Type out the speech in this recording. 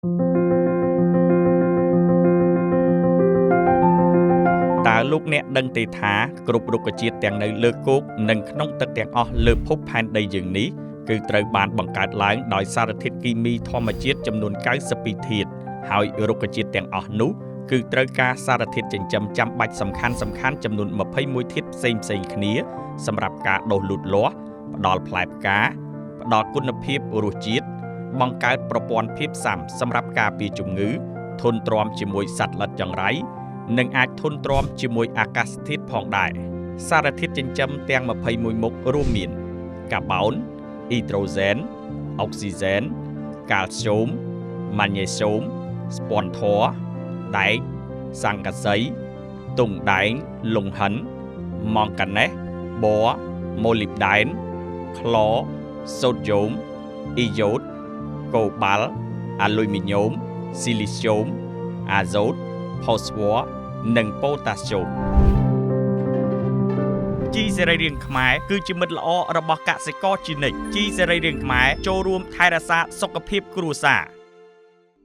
តើលោកអ្នកដឹងទេថាគ្រប់រុក្ខជាតិទាំងនៅលើគោកនិងក្នុងទឹកទាំងអស់លើភពផែនដីយើងនេះគឺត្រូវបានបង្កើតឡើងដោយសារធាតុគីមីធម្មជាតិចំនួន92ធាតុហើយរុក្ខជាតិទាំងអស់នោះគឺត្រូវការសារធាតុចិញ្ចឹមចាំបាច់សំខាន់ចំនួន21ធាតុផ្សេងគ្នាសម្រាប់ការដុះលូតលាស់ផ្ដល់ផ្លែផ្កាផ្ដល់គុណភាពរសជាតិបង្កើតប្រព័ន្ធភាពស៊ាំសម្រាប់ការពារជំងឺធន់ទ្រាំជាមួយសត្វល្អិតចង្រៃនិងអាចធន់ទ្រាំជាមួយអាកាសធាតុផងដែរសារធាតុចិញ្ចឹមទាំង21មុខរួមមានកាបូនអ៊ីដ្រូសែនអុកស៊ីសែនកាល់ស្យូមម៉ាញ៉េស្យូមស្ពាន់ធ័រដែកសង្កសីទុងដែងលង្ហិនម៉ង់កាណេសប័រម៉ូលីបដែនក្លរសូដ្យូមអ៊ីយ៉ូតកូបាល់អាលុយមីញ៉ូមស៊ីលីស្យូមអាហ្សូតផូស្វ័រនិងប៉ូតាស្យូមជីសរីរាង្គខ្មែរគឺជាមិត្តល្អរបស់កសិករជានិច្ចជីសរីរាង្គខ្មែរចូលរួមថែរក្សាសុខភាពគ្រួសារ